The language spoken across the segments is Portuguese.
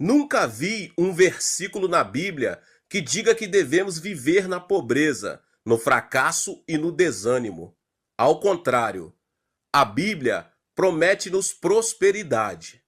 Nunca vi um versículo na Bíblia que diga que devemos viver na pobreza, no fracasso e no desânimo. Ao contrário, a Bíblia promete-nos prosperidade.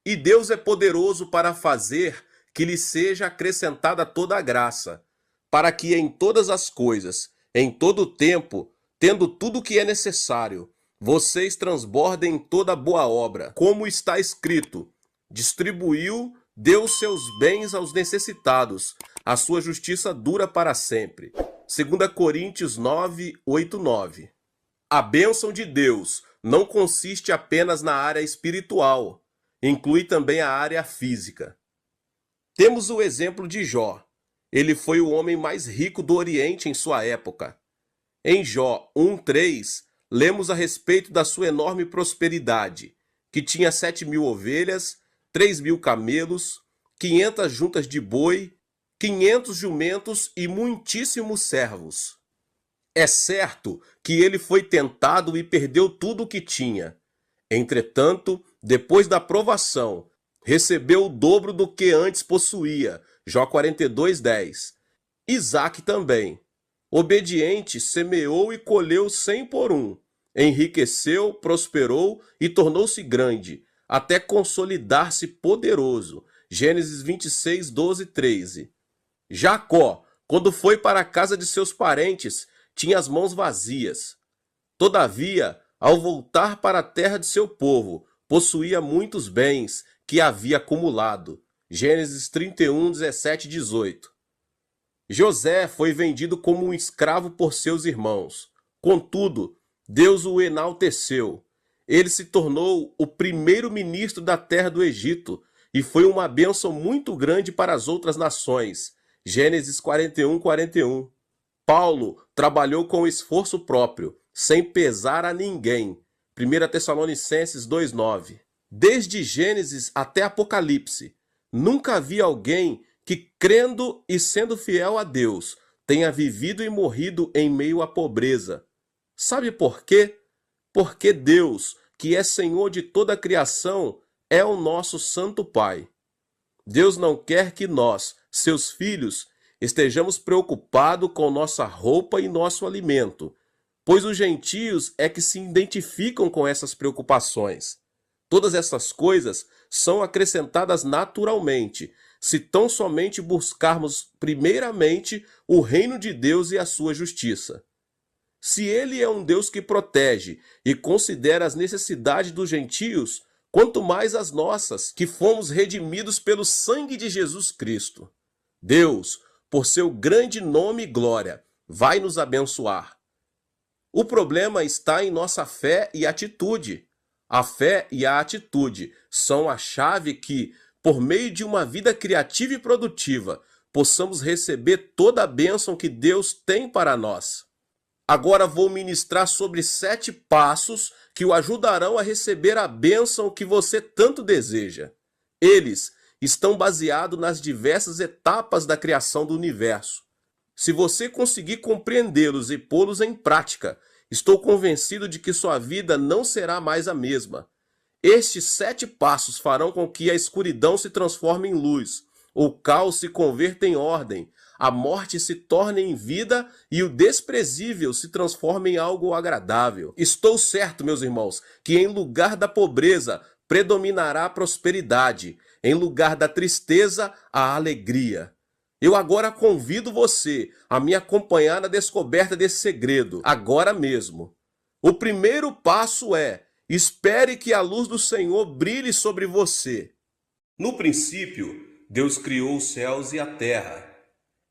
E Deus é poderoso para fazer que lhe seja acrescentada toda a graça, para que em todas as coisas, em todo o tempo, tendo tudo o que é necessário, vocês transbordem em toda boa obra, como está escrito: distribuiu, deu seus bens aos necessitados, a sua justiça dura para sempre. 2 Coríntios 9, 8, 9. A bênção de Deus não consiste apenas na área espiritual, inclui também a área física. Temos o exemplo de Jó. Ele foi o homem mais rico do Oriente em sua época. Em Jó 1:3, lemos a respeito da sua enorme prosperidade, que tinha 7.000 ovelhas, 3.000 camelos, 500 juntas de boi, 500 jumentos e muitíssimos servos. É certo que ele foi tentado e perdeu tudo o que tinha. Entretanto, depois da provação, recebeu o dobro do que antes possuía. Jó 42:10. Isaac também. Obediente, semeou e colheu 100 por um. Enriqueceu, prosperou e tornou-se grande, até consolidar-se poderoso. Gênesis 26, 12, 13. Jacó, quando foi para a casa de seus parentes, tinha as mãos vazias. Todavia, ao voltar para a terra de seu povo, possuía muitos bens que havia acumulado. Gênesis 31, 17 e 18. José foi vendido como um escravo por seus irmãos. Contudo, Deus o enalteceu. Ele se tornou o primeiro-ministro da terra do Egito e foi uma bênção muito grande para as outras nações. Gênesis 41, 41. Paulo trabalhou com esforço próprio, sem pesar a ninguém. 1 Tessalonicenses 2:9. Desde Gênesis até Apocalipse, nunca vi alguém que, crendo e sendo fiel a Deus, tenha vivido e morrido em meio à pobreza. Sabe por quê? Porque Deus, que é Senhor de toda a criação, é o nosso Santo Pai. Deus não quer que nós, seus filhos, estejamos preocupados com nossa roupa e nosso alimento, pois os gentios é que se identificam com essas preocupações. Todas essas coisas são acrescentadas naturalmente, se tão somente buscarmos primeiramente o reino de Deus e a sua justiça. Se ele é um Deus que protege e considera as necessidades dos gentios, quanto mais as nossas, que fomos redimidos pelo sangue de Jesus Cristo. Deus, por seu grande nome e glória, vai nos abençoar. O problema está em nossa fé e atitude. A fé e a atitude são a chave que, por meio de uma vida criativa e produtiva, possamos receber toda a bênção que Deus tem para nós. Agora vou ministrar sobre 7 passos que o ajudarão a receber a bênção que você tanto deseja. Eles estão baseados nas diversas etapas da criação do universo. Se você conseguir compreendê-los e pô-los em prática, estou convencido de que sua vida não será mais a mesma. Estes 7 passos farão com que a escuridão se transforme em luz, o caos se converta em ordem, a morte se torne em vida e o desprezível se transforme em algo agradável. Estou certo, meus irmãos, que em lugar da pobreza predominará a prosperidade, em lugar da tristeza, a alegria. Eu agora convido você a me acompanhar na descoberta desse segredo, agora mesmo. O primeiro passo é: espere que a luz do Senhor brilhe sobre você. No princípio, Deus criou os céus e a terra.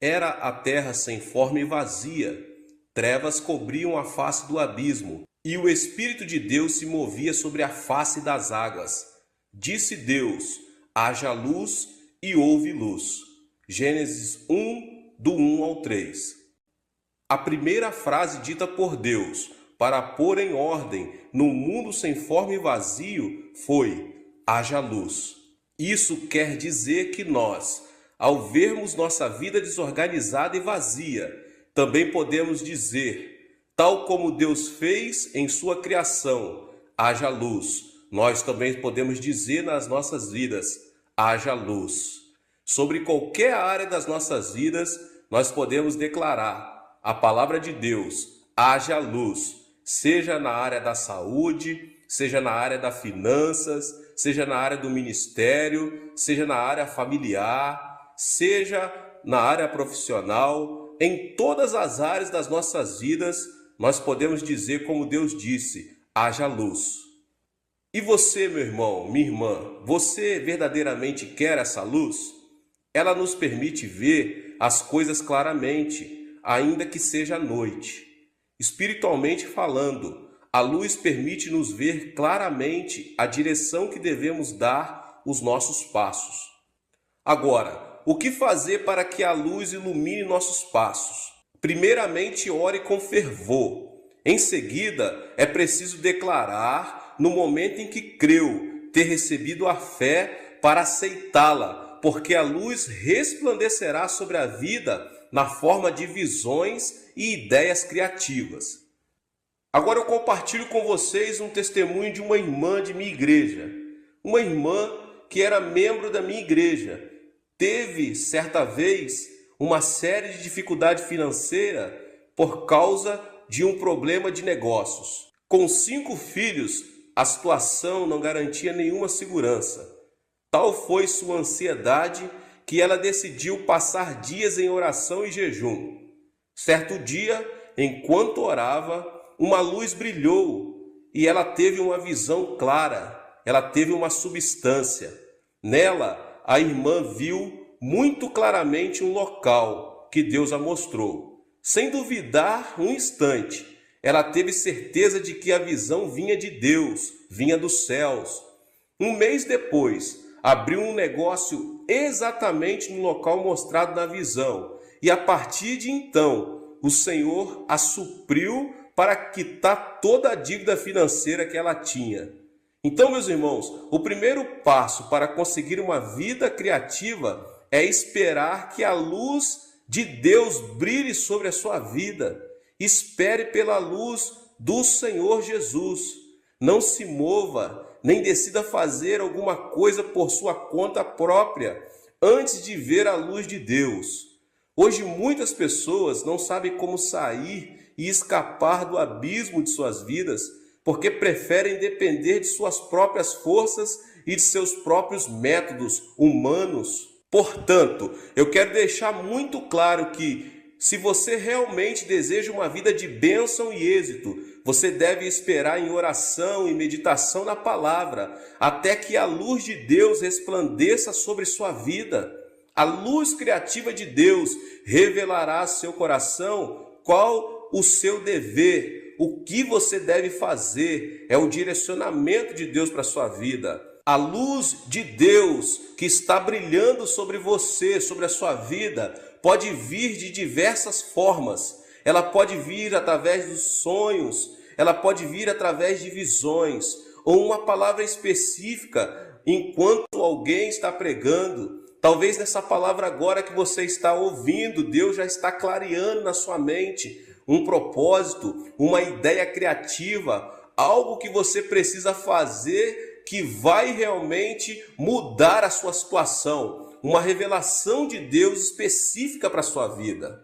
Era a terra sem forma e vazia. Trevas cobriam a face do abismo, e o Espírito de Deus se movia sobre a face das águas. Disse Deus: haja luz, e houve luz. Gênesis 1, do 1 ao 3. A primeira frase dita por Deus para pôr em ordem no mundo sem forma e vazio foi: haja luz. Isso quer dizer que nós, ao vermos nossa vida desorganizada e vazia, também podemos dizer, tal como Deus fez em sua criação, haja luz. Nós também podemos dizer nas nossas vidas, haja luz. Sobre qualquer área das nossas vidas, nós podemos declarar a palavra de Deus, haja luz, seja na área da saúde, seja na área das finanças, seja na área do ministério, seja na área familiar, seja na área profissional, em todas as áreas das nossas vidas, nós podemos dizer como Deus disse, haja luz. E você, meu irmão, minha irmã, você verdadeiramente quer essa luz? Ela nos permite ver as coisas claramente, ainda que seja noite. Espiritualmente falando, a luz permite nos ver claramente a direção que devemos dar os nossos passos. Agora, o que fazer para que a luz ilumine nossos passos? Primeiramente, ore com fervor. Em seguida, é preciso declarar, no momento em que creu, ter recebido a fé para aceitá-la, porque a luz resplandecerá sobre a vida na forma de visões e ideias criativas. Agora eu compartilho com vocês um testemunho de uma irmã de minha igreja. Uma irmã que era membro da minha igreja. Teve, certa vez, uma série de dificuldade financeira por causa de um problema de negócios. Com 5 filhos, a situação não garantia nenhuma segurança. Tal foi sua ansiedade que ela decidiu passar dias em oração e jejum. Certo dia, enquanto orava, uma luz brilhou e ela teve uma visão clara, ela teve uma substância. Nela, a irmã viu muito claramente um local que Deus a mostrou. Sem duvidar um instante, ela teve certeza de que a visão vinha de Deus, vinha dos céus. Um mês depois, abriu um negócio exatamente no local mostrado na visão. E a partir de então, o Senhor a supriu para quitar toda a dívida financeira que ela tinha. Então, meus irmãos, o primeiro passo para conseguir uma vida criativa é esperar que a luz de Deus brilhe sobre a sua vida. Espere pela luz do Senhor Jesus. Não se mova, nem decida fazer alguma coisa por sua conta própria, antes de ver a luz de Deus. Hoje muitas pessoas não sabem como sair e escapar do abismo de suas vidas, porque preferem depender de suas próprias forças e de seus próprios métodos humanos. Portanto, eu quero deixar muito claro que, se você realmente deseja uma vida de bênção e êxito, você deve esperar em oração e meditação na palavra, até que a luz de Deus resplandeça sobre sua vida. A luz criativa de Deus revelará ao seu coração qual o seu dever, o que você deve fazer, é o direcionamento de Deus para a sua vida. A luz de Deus que está brilhando sobre você, sobre a sua vida, pode vir de diversas formas. Ela pode vir através dos sonhos, ela pode vir através de visões, ou uma palavra específica enquanto alguém está pregando. Talvez nessa palavra agora que você está ouvindo, Deus já está clareando na sua mente um propósito, uma ideia criativa, algo que você precisa fazer que vai realmente mudar a sua situação, uma revelação de Deus específica para a sua vida.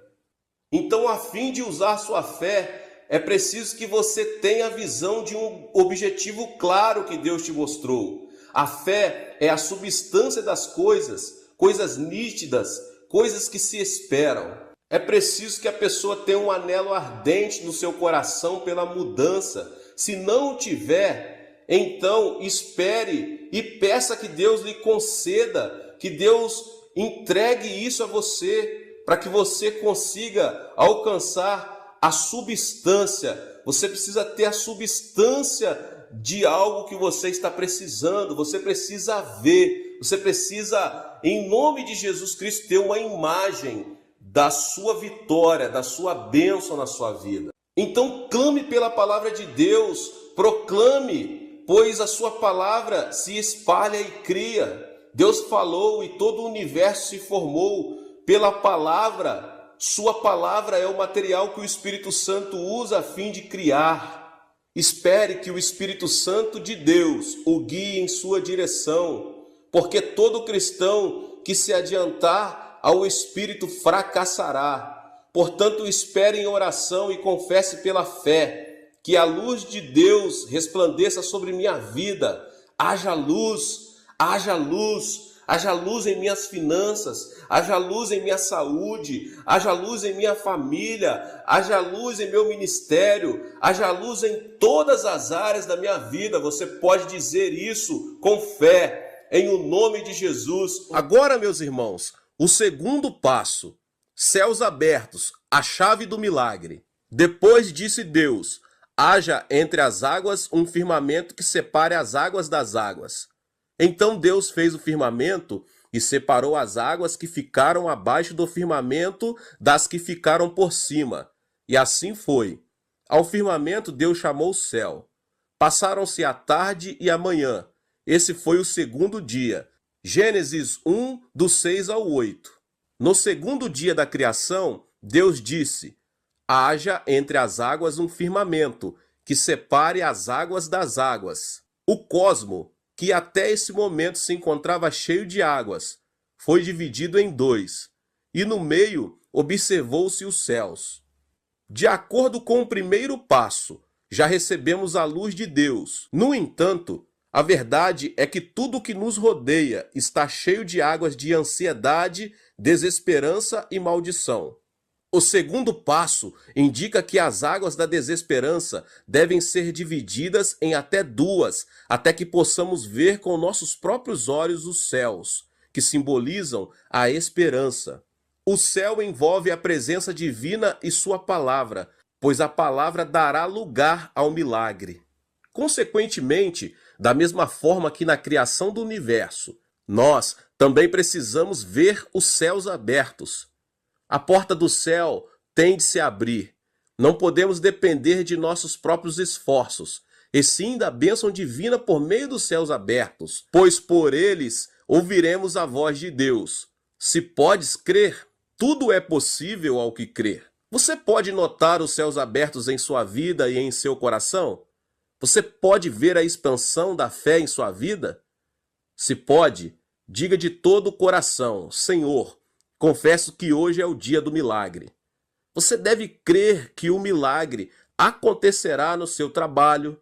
Então, a fim de usar sua fé, é preciso que você tenha a visão de um objetivo claro que Deus te mostrou. A fé é a substância das coisas, coisas nítidas, coisas que se esperam. É preciso que a pessoa tenha um anelo ardente no seu coração pela mudança. Se não o tiver, então espere e peça que Deus lhe conceda, que Deus entregue isso a você, para que você consiga alcançar a substância. Você precisa ter a substância de algo que você está precisando. Você precisa ver, você precisa, em nome de Jesus Cristo, ter uma imagem da sua vitória, da sua bênção na sua vida. Então clame pela palavra de Deus, proclame, pois a sua palavra se espalha e cria. Deus falou e todo o universo se formou pela palavra. Sua palavra é o material que o Espírito Santo usa a fim de criar. Espere que o Espírito Santo de Deus o guie em sua direção, porque todo cristão que se adiantar ao Espírito fracassará. Portanto, espere em oração e confesse pela fé, que a luz de Deus resplandeça sobre minha vida. Haja luz, haja luz, haja luz em minhas finanças, haja luz em minha saúde, haja luz em minha família, haja luz em meu ministério, haja luz em todas as áreas da minha vida. Você pode dizer isso com fé, em o nome de Jesus. Agora, meus irmãos, o segundo passo, céus abertos, a chave do milagre. Depois disse Deus: haja entre as águas um firmamento que separe as águas das águas. Então Deus fez o firmamento e separou as águas que ficaram abaixo do firmamento das que ficaram por cima. E assim foi. Ao firmamento Deus chamou céu. Passaram-se a tarde e a manhã. Esse foi o segundo dia. Gênesis 1, do 6 ao 8. No segundo dia da criação, Deus disse: haja entre as águas um firmamento que separe as águas das águas. O cosmo, que até esse momento se encontrava cheio de águas, foi dividido em dois, e no meio observou-se os céus. De acordo com o primeiro passo, já recebemos a luz de Deus. No entanto, a verdade é que tudo que nos rodeia está cheio de águas de ansiedade, desesperança e maldição. O segundo passo indica que as águas da desesperança devem ser divididas em até duas, até que possamos ver com nossos próprios olhos os céus, que simbolizam a esperança. O céu envolve a presença divina e sua palavra, pois a palavra dará lugar ao milagre. Consequentemente, da mesma forma que na criação do universo, nós também precisamos ver os céus abertos. A porta do céu tem de se abrir. Não podemos depender de nossos próprios esforços, e sim da bênção divina por meio dos céus abertos, pois por eles ouviremos a voz de Deus. Se podes crer, tudo é possível ao que crer. Você pode notar os céus abertos em sua vida e em seu coração? Você pode ver a expansão da fé em sua vida? Se pode, diga de todo o coração: Senhor, confesso que hoje é o dia do milagre. Você deve crer que o milagre acontecerá no seu trabalho.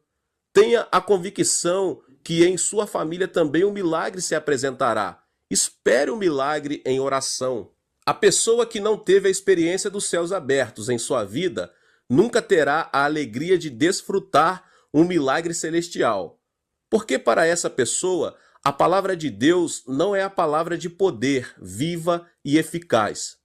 Tenha a convicção que em sua família também o milagre se apresentará. Espere o milagre em oração. A pessoa que não teve a experiência dos céus abertos em sua vida nunca terá a alegria de desfrutar um milagre celestial. Porque para essa pessoa, a palavra de Deus não é a palavra de poder, viva e eficaz.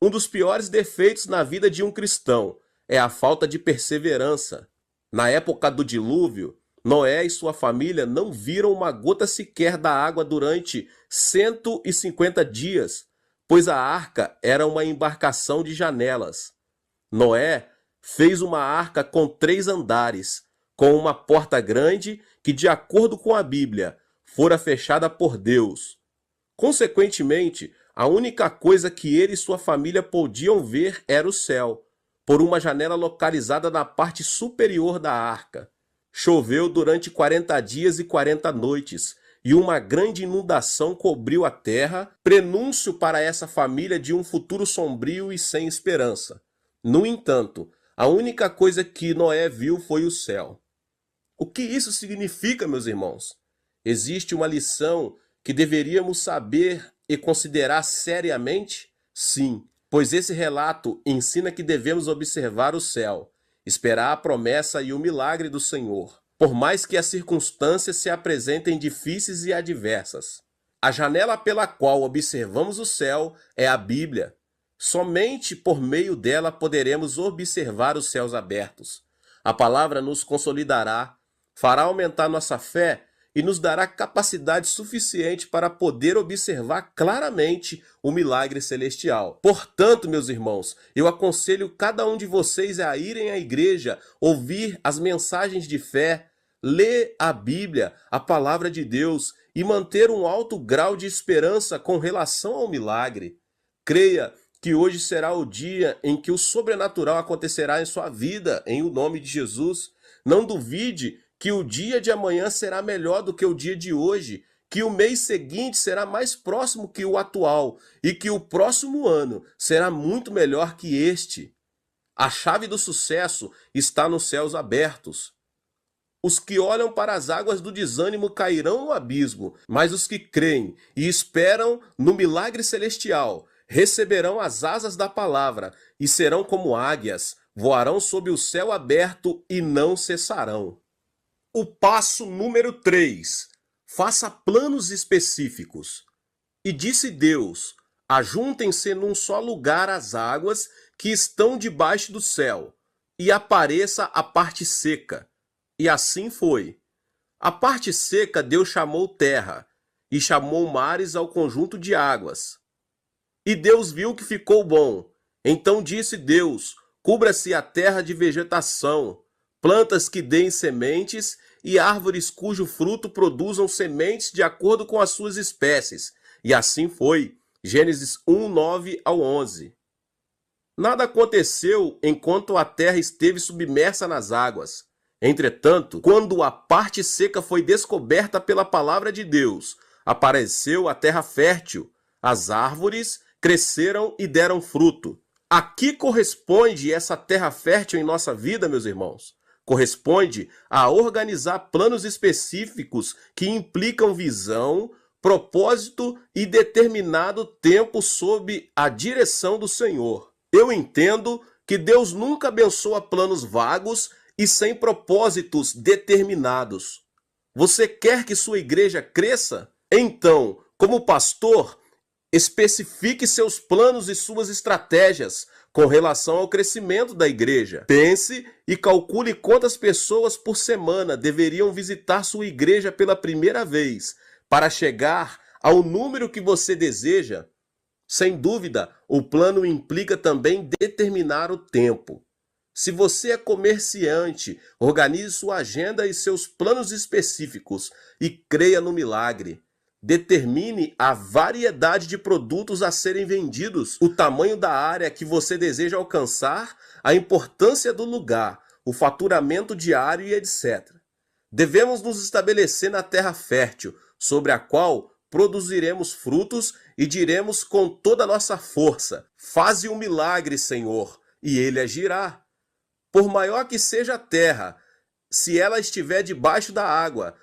Um dos piores defeitos na vida de um cristão é a falta de perseverança. Na época do dilúvio, Noé e sua família não viram uma gota sequer da água durante 150 dias, pois a arca era uma embarcação de janelas. Noé fez uma arca com 3 andares, com uma porta grande que, de acordo com a Bíblia, fora fechada por Deus. Consequentemente, a única coisa que ele e sua família podiam ver era o céu, por uma janela localizada na parte superior da arca. Choveu durante 40 dias e 40 noites, e uma grande inundação cobriu a terra, prenúncio para essa família de um futuro sombrio e sem esperança. No entanto, a única coisa que Noé viu foi o céu. O que isso significa, meus irmãos? Existe uma lição que deveríamos saber e considerar seriamente? Sim, pois esse relato ensina que devemos observar o céu, esperar a promessa e o milagre do Senhor, por mais que as circunstâncias se apresentem difíceis e adversas. A janela pela qual observamos o céu é a Bíblia. Somente por meio dela poderemos observar os céus abertos. A palavra nos consolidará, fará aumentar nossa fé e nos dará capacidade suficiente para poder observar claramente o milagre celestial. Portanto, meus irmãos, eu aconselho cada um de vocês a irem à igreja, ouvir as mensagens de fé, ler a Bíblia, a palavra de Deus, e manter um alto grau de esperança com relação ao milagre. Creia que hoje será o dia em que o sobrenatural acontecerá em sua vida, em o nome de Jesus. Não duvide que o dia de amanhã será melhor do que o dia de hoje. que o mês seguinte será mais próximo que o atual e que o próximo ano será muito melhor que este. A chave do sucesso está nos céus abertos. Os que olham para as águas do desânimo cairão no abismo, mas os que creem e esperam no milagre celestial receberão as asas da palavra e serão como águias, voarão sob o céu aberto e não cessarão. O passo número 3. Faça planos específicos. E disse Deus: ajuntem-se num só lugar as águas que estão debaixo do céu, e apareça a parte seca. E assim foi. A parte seca Deus chamou terra, e chamou mares ao conjunto de águas. E Deus viu que ficou bom. Então disse Deus: cubra-se a terra de vegetação, plantas que deem sementes e árvores cujo fruto produzam sementes de acordo com as suas espécies. E assim foi. Gênesis 1, 9 ao 11. Nada aconteceu enquanto a terra esteve submersa nas águas. Entretanto, quando a parte seca foi descoberta pela palavra de Deus, apareceu a terra fértil. As árvores cresceram e deram fruto. A que corresponde essa terra fértil em nossa vida, meus irmãos? Corresponde a organizar planos específicos que implicam visão, propósito e determinado tempo sob a direção do Senhor. Eu entendo que Deus nunca abençoa planos vagos e sem propósitos determinados. Você quer que sua igreja cresça? Então, como pastor, especifique seus planos e suas estratégias com relação ao crescimento da igreja. Pense e calcule quantas pessoas por semana deveriam visitar sua igreja pela primeira vez para chegar ao número que você deseja. Sem dúvida, o plano implica também determinar o tempo. Se você é comerciante, organize sua agenda e seus planos específicos e creia no milagre. Determine a variedade de produtos a serem vendidos, o tamanho da área que você deseja alcançar, a importância do lugar, o faturamento diário e etc. Devemos nos estabelecer na terra fértil, sobre a qual produziremos frutos e diremos com toda a nossa força: faze um milagre, Senhor, e ele agirá. Por maior que seja a terra, se ela estiver debaixo da água,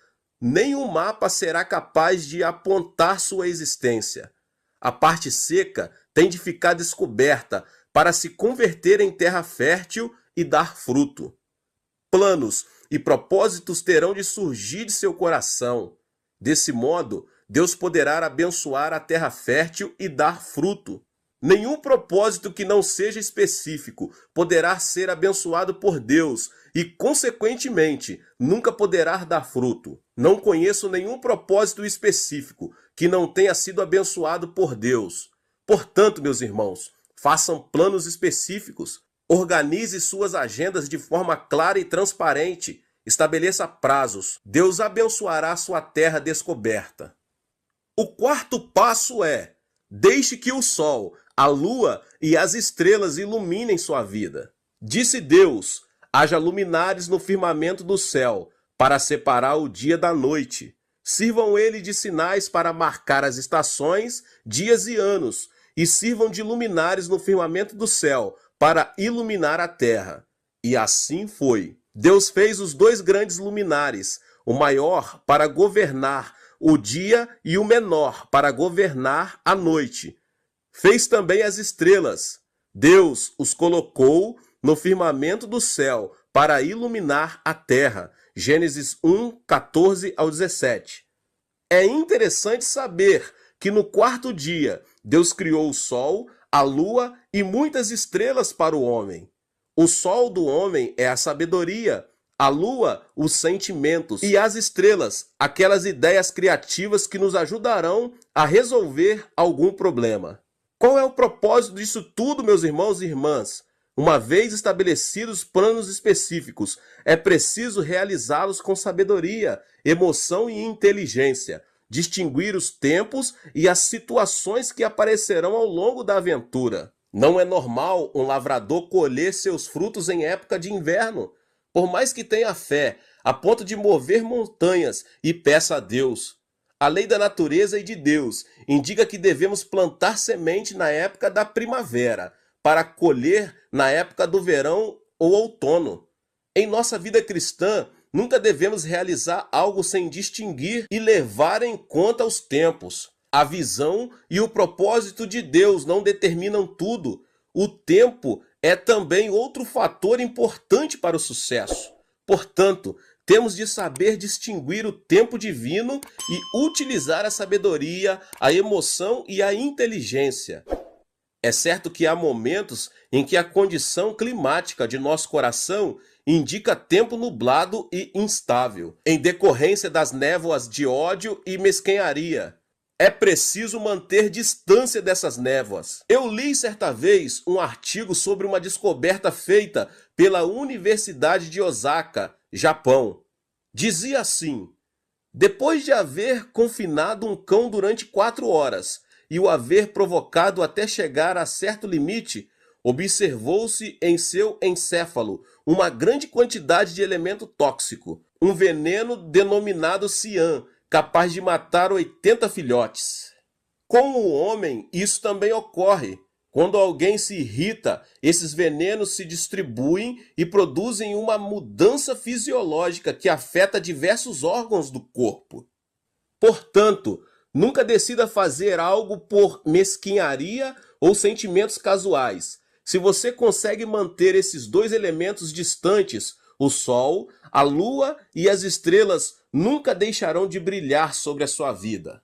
nenhum mapa será capaz de apontar sua existência. A parte seca tem de ficar descoberta para se converter em terra fértil e dar fruto. Planos e propósitos terão de surgir de seu coração. Desse modo, Deus poderá abençoar a terra fértil e dar fruto. Nenhum propósito que não seja específico poderá ser abençoado por Deus e, consequentemente, nunca poderá dar fruto. Não conheço nenhum propósito específico que não tenha sido abençoado por Deus. Portanto, meus irmãos, façam planos específicos, organize suas agendas de forma clara e transparente, estabeleça prazos. Deus abençoará sua terra descoberta. O quarto passo é: deixe que o sol, a lua e as estrelas iluminem sua vida. Disse Deus: haja luminares no firmamento do céu, para separar o dia da noite. Sirvam ele de sinais para marcar as estações, dias e anos, e sirvam de luminares no firmamento do céu, para iluminar a terra. E assim foi. Deus fez os dois grandes luminares, o maior para governar o dia e o menor para governar a noite. Fez também as estrelas. Deus os colocou no firmamento do céu para iluminar a terra. Gênesis 1, 14 ao 17. É interessante saber que no quarto dia Deus criou o sol, a lua e muitas estrelas para o homem. O sol do homem é a sabedoria, a lua, os sentimentos, e as estrelas, aquelas ideias criativas que nos ajudarão a resolver algum problema. Qual é o propósito disso tudo, meus irmãos e irmãs? Uma vez estabelecidos planos específicos, é preciso realizá-los com sabedoria, emoção e inteligência, distinguir os tempos e as situações que aparecerão ao longo da aventura. Não é normal um lavrador colher seus frutos em época de inverno. Por mais que tenha fé, a ponto de mover montanhas e peça a Deus: A lei da natureza e de Deus indica que devemos plantar semente na época da primavera, para colher na época do verão ou outono. Em nossa vida cristã, nunca devemos realizar algo sem distinguir e levar em conta os tempos. A visão e o propósito de Deus não determinam tudo. O tempo é também outro fator importante para o sucesso. Portanto, temos de saber distinguir o tempo divino e utilizar a sabedoria, a emoção e a inteligência. É certo que há momentos em que a condição climática de nosso coração indica tempo nublado e instável, em decorrência das névoas de ódio e mesquinharia. É preciso manter distância dessas névoas. Eu li certa vez um artigo sobre uma descoberta feita pela Universidade de Osaka, Japão. Dizia assim: depois de haver confinado um cão durante 4 horas e o haver provocado até chegar a certo limite, observou-se em seu encéfalo uma grande quantidade de elemento tóxico, um veneno denominado cian, capaz de matar 80 filhotes. Com o homem, isso também ocorre. Quando alguém se irrita, esses venenos se distribuem e produzem uma mudança fisiológica que afeta diversos órgãos do corpo. Portanto, nunca decida fazer algo por mesquinharia ou sentimentos casuais. Se você consegue manter esses dois elementos distantes, o Sol, a Lua e as estrelas nunca deixarão de brilhar sobre a sua vida.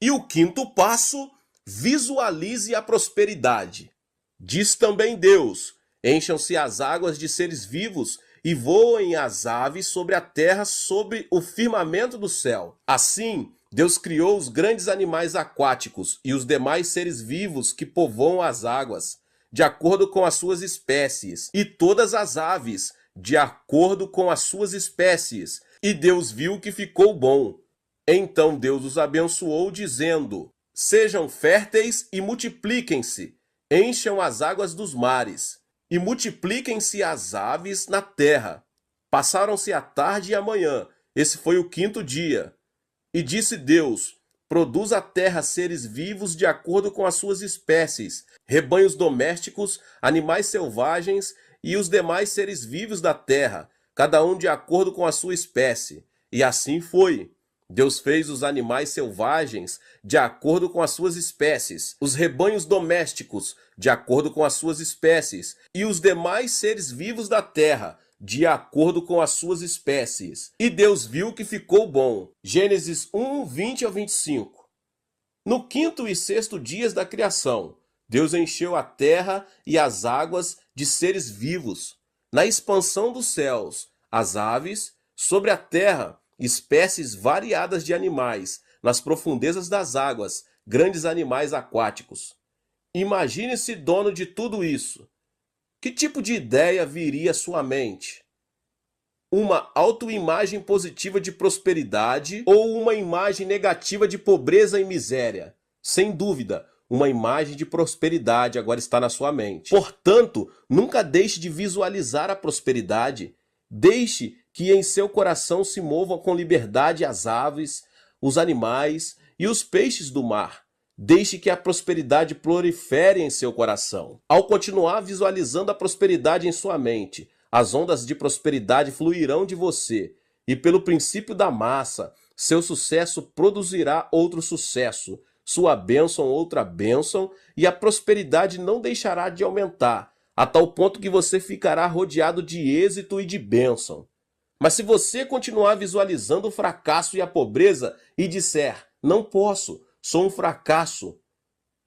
E o quinto passo: visualize a prosperidade. Diz também Deus: encham-se as águas de seres vivos e voem as aves sobre a terra, sobre o firmamento do céu. Assim, Deus criou os grandes animais aquáticos e os demais seres vivos que povoam as águas, de acordo com as suas espécies, e todas as aves, de acordo com as suas espécies. E Deus viu que ficou bom. Então Deus os abençoou, dizendo: sejam férteis e multipliquem-se, encham as águas dos mares, e multipliquem-se as aves na terra. Passaram-se a tarde e a manhã, esse foi o quinto dia. E disse Deus: produz a terra seres vivos de acordo com as suas espécies, rebanhos domésticos, animais selvagens e os demais seres vivos da terra, cada um de acordo com a sua espécie. E assim foi. Deus fez os animais selvagens de acordo com as suas espécies, os rebanhos domésticos de acordo com as suas espécies, e os demais seres vivos da terra de acordo com as suas espécies. E Deus viu que ficou bom. Gênesis 1, 20 ao 25. No quinto e sexto dias da criação, Deus encheu a terra e as águas de seres vivos. Na expansão dos céus, as aves, sobre a terra, espécies variadas de animais, nas profundezas das águas, grandes animais aquáticos. Imagine-se dono de tudo isso. Que tipo de ideia viria à sua mente? Uma autoimagem positiva de prosperidade ou uma imagem negativa de pobreza e miséria? Sem dúvida, uma imagem de prosperidade agora está na sua mente. Portanto, nunca deixe de visualizar a prosperidade. Deixe que em seu coração se movam com liberdade as aves, os animais e os peixes do mar. Deixe que a prosperidade prolifere em seu coração. Ao continuar visualizando a prosperidade em sua mente, as ondas de prosperidade fluirão de você, e pelo princípio da massa, seu sucesso produzirá outro sucesso, sua bênção outra bênção, e a prosperidade não deixará de aumentar, a tal ponto que você ficará rodeado de êxito e de bênção. Mas se você continuar visualizando o fracasso e a pobreza e disser: não posso, sou um fracasso,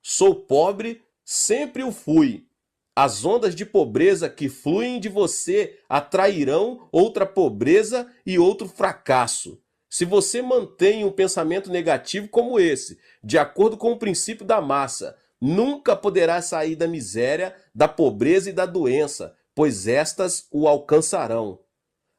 sou pobre, sempre o fui, as ondas de pobreza que fluem de você atrairão outra pobreza e outro fracasso. Se você mantém um pensamento negativo como esse, de acordo com o princípio da massa, nunca poderá sair da miséria, da pobreza e da doença, pois estas o alcançarão.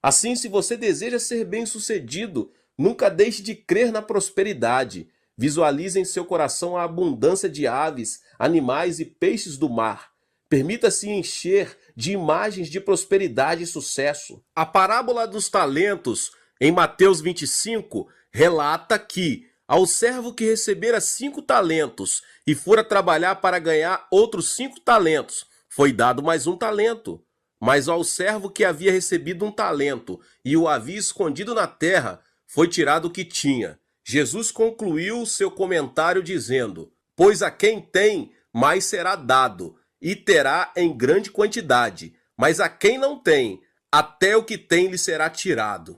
Assim, se você deseja ser bem-sucedido, nunca deixe de crer na prosperidade. Visualize em seu coração a abundância de aves, animais e peixes do mar. Permita-se encher de imagens de prosperidade e sucesso. A parábola dos talentos, em Mateus 25, relata que, Ao servo que recebera 5 talentos e fora trabalhar para ganhar outros 5 talentos, foi dado mais 1 talento. Mas ao servo que havia recebido 1 talento e o havia escondido na terra, foi tirado o que tinha. Jesus concluiu seu comentário dizendo: pois a quem tem, mais será dado, e terá em grande quantidade, mas a quem não tem, até o que tem lhe será tirado.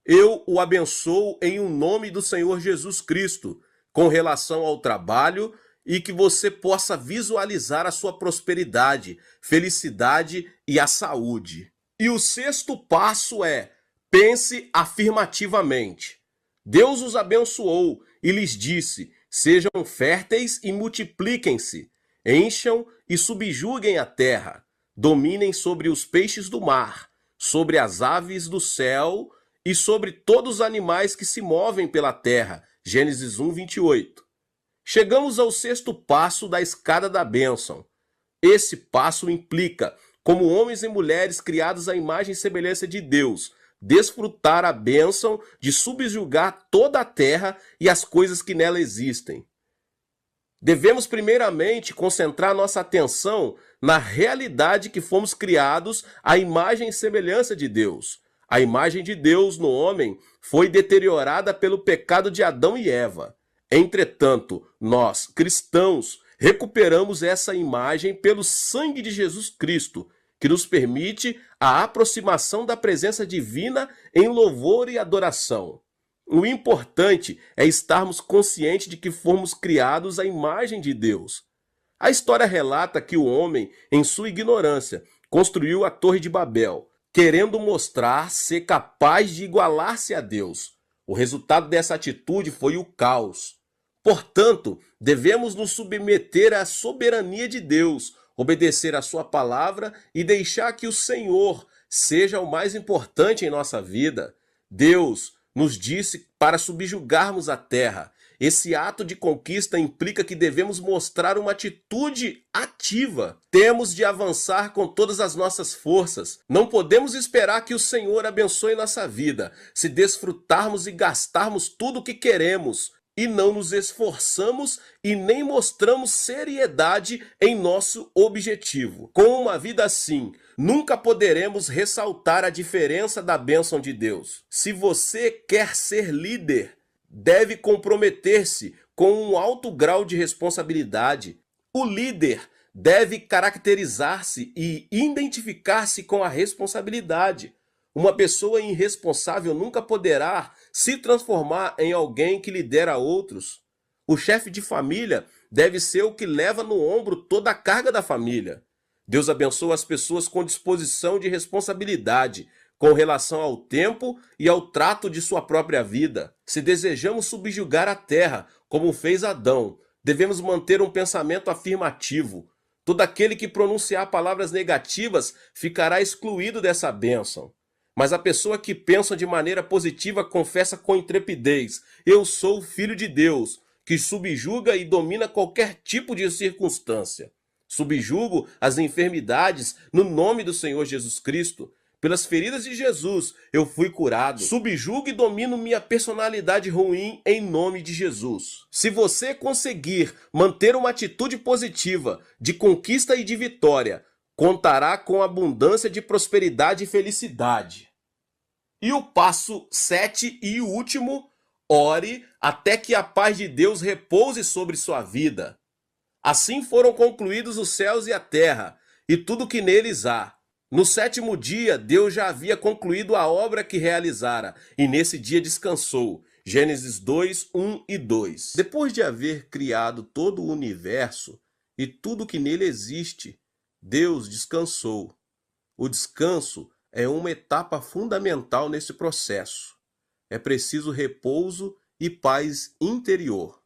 Eu o abençoo em o nome do Senhor Jesus Cristo, com relação ao trabalho, e que você possa visualizar a sua prosperidade, felicidade e a saúde. E o 6º passo é: pense afirmativamente. Deus os abençoou e lhes disse: sejam férteis e multipliquem-se, encham e subjuguem a terra, dominem sobre os peixes do mar, sobre as aves do céu e sobre todos os animais que se movem pela terra. Gênesis 1, 28. Chegamos ao 6º passo da escada da bênção. Esse passo implica, como homens e mulheres criados à imagem e semelhança de Deus, desfrutar a bênção de subjugar toda a terra e as coisas que nela existem. Devemos primeiramente concentrar nossa atenção na realidade que fomos criados à imagem e semelhança de Deus. A imagem de Deus no homem foi deteriorada pelo pecado de Adão e Eva. Entretanto, nós, cristãos, recuperamos essa imagem pelo sangue de Jesus Cristo, que nos permite a aproximação da presença divina em louvor e adoração. O importante é estarmos conscientes de que fomos criados à imagem de Deus. A história relata que o homem, em sua ignorância, construiu a Torre de Babel, querendo mostrar ser capaz de igualar-se a Deus. O resultado dessa atitude foi o caos. Portanto, devemos nos submeter à soberania de Deus, obedecer à sua palavra e deixar que o Senhor seja o mais importante em nossa vida. Deus nos disse para subjugarmos a terra. Esse ato de conquista implica que devemos mostrar uma atitude ativa. Temos de avançar com todas as nossas forças. Não podemos esperar que o Senhor abençoe nossa vida, se desfrutarmos e gastarmos tudo o que queremos e não nos esforçamos e nem mostramos seriedade em nosso objetivo. Com uma vida assim, nunca poderemos ressaltar a diferença da bênção de Deus. Se você quer ser líder, deve comprometer-se com um alto grau de responsabilidade. O líder deve caracterizar-se e identificar-se com a responsabilidade. Uma pessoa irresponsável nunca poderá se transformar em alguém que lidera outros. O chefe de família deve ser o que leva no ombro toda a carga da família. Deus abençoa as pessoas com disposição de responsabilidade, com relação ao tempo e ao trato de sua própria vida. Se desejamos subjugar a terra, como fez Adão, devemos manter um pensamento afirmativo. Todo aquele que pronunciar palavras negativas ficará excluído dessa bênção. Mas a pessoa que pensa de maneira positiva confessa com intrepidez: eu sou o Filho de Deus, que subjuga e domina qualquer tipo de circunstância. Subjugo as enfermidades no nome do Senhor Jesus Cristo. Pelas feridas de Jesus eu fui curado. Subjugo e domino minha personalidade ruim em nome de Jesus. Se você conseguir manter uma atitude positiva de conquista e de vitória, contará com abundância de prosperidade e felicidade. E o passo 7 e último: ore até que a paz de Deus repouse sobre sua vida. Assim foram concluídos os céus e a terra, e tudo que neles há. No 7º dia, Deus já havia concluído a obra que realizara, e nesse dia descansou. Gênesis 2, 1 e 2. Depois de haver criado todo o universo e tudo que nele existe, Deus descansou. O descanso é uma etapa fundamental nesse processo. É preciso repouso e paz interior.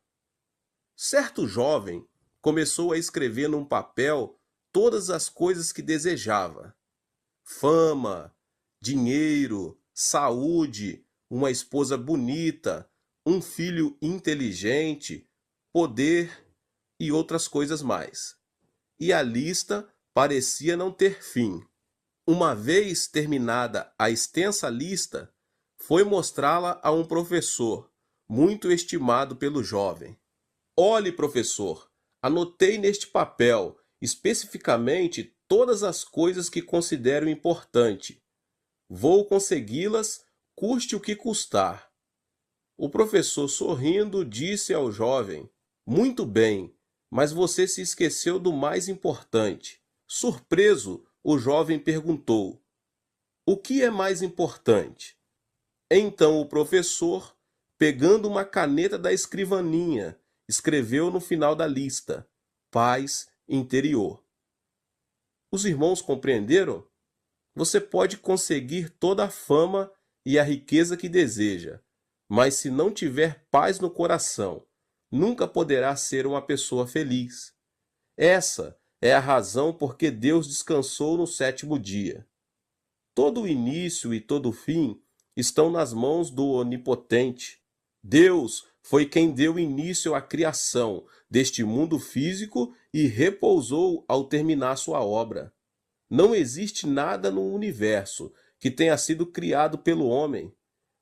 Certo jovem começou a escrever num papel todas as coisas que desejava: fama, dinheiro, saúde, uma esposa bonita, um filho inteligente, poder e outras coisas mais. E a lista parecia não ter fim. Uma vez terminada a extensa lista, foi mostrá-la a um professor. muito estimado pelo jovem. Olhe, professor, anotei neste papel especificamente todas as coisas que considero importante. Vou consegui-las, custe o que custar. O professor, sorrindo, disse ao jovem: Muito bem, mas você se esqueceu do mais importante. Surpreso, o jovem perguntou: O que é mais importante? Então o professor, pegando uma caneta da escrivaninha, escreveu no final da lista: Paz interior. Os irmãos compreenderam? Você pode conseguir toda a fama e a riqueza que deseja, mas se não tiver paz no coração, nunca poderá ser uma pessoa feliz. Essa é a razão por que Deus descansou no sétimo dia. Todo o início e todo o fim estão nas mãos do Onipotente. Deus foi quem deu início à criação deste mundo físico e repousou ao terminar sua obra. Não existe nada no universo que tenha sido criado pelo homem.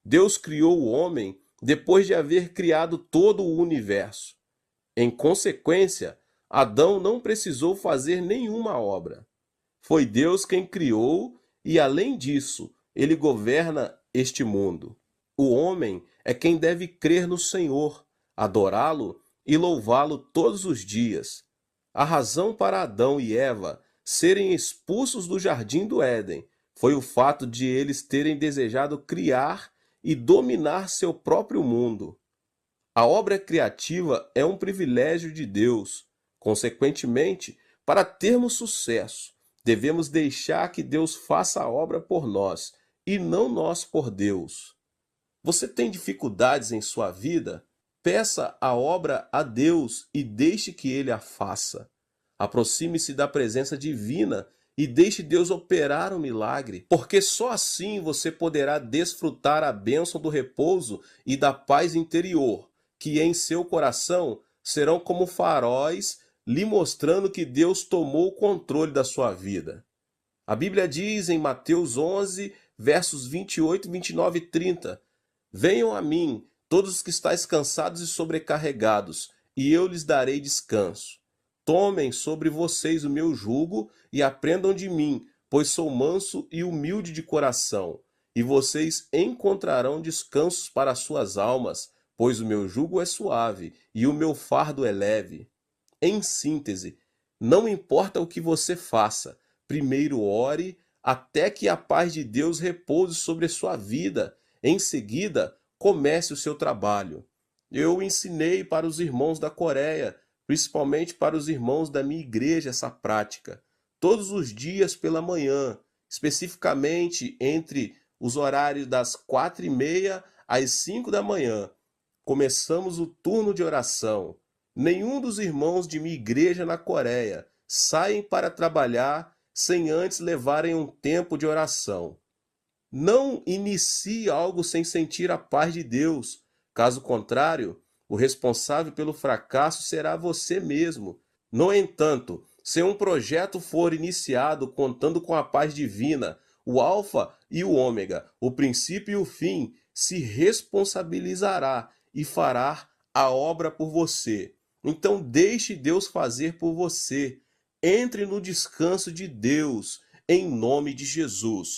Deus criou o homem depois de haver criado todo o universo. Em consequência, Adão não precisou fazer nenhuma obra. Foi Deus quem criou e, além disso, ele governa este mundo. O homem é quem deve crer no Senhor, adorá-lo e louvá-lo todos os dias. A razão para Adão e Eva serem expulsos do jardim do Éden foi o fato de eles terem desejado criar e dominar seu próprio mundo. A obra criativa é um privilégio de Deus. Consequentemente, para termos sucesso, devemos deixar que Deus faça a obra por nós e não nós por Deus. Você tem dificuldades em sua vida? Peça a obra a Deus e deixe que Ele a faça. Aproxime-se da presença divina e deixe Deus operar o milagre, porque só assim você poderá desfrutar a bênção do repouso e da paz interior, que em seu coração serão como faróis lhe mostrando que Deus tomou o controle da sua vida. A Bíblia diz em Mateus 11, versos 28, 29 e 30, Venham a mim, todos os que estáis cansados e sobrecarregados, e eu lhes darei descanso. Tomem sobre vocês o meu jugo e aprendam de mim, pois sou manso e humilde de coração, e vocês encontrarão descansos para as suas almas, pois o meu jugo é suave e o meu fardo é leve. Em síntese, não importa o que você faça, primeiro ore até que a paz de Deus repouse sobre a sua vida. Em seguida, comece o seu trabalho. Eu ensinei para os irmãos da Coreia, principalmente para os irmãos da minha igreja, essa prática. Todos os dias pela manhã, especificamente entre os horários das 4h30 às 5 da manhã, começamos o turno de oração. Nenhum dos irmãos de minha igreja na Coreia saem para trabalhar sem antes levarem um tempo de oração. Não inicie algo sem sentir a paz de Deus. Caso contrário, o responsável pelo fracasso será você mesmo. No entanto, se um projeto for iniciado contando com a paz divina, o Alfa e o Ômega, o princípio e o fim, se responsabilizará e fará a obra por você. Então deixe Deus fazer por você. Entre no descanso de Deus, em nome de Jesus.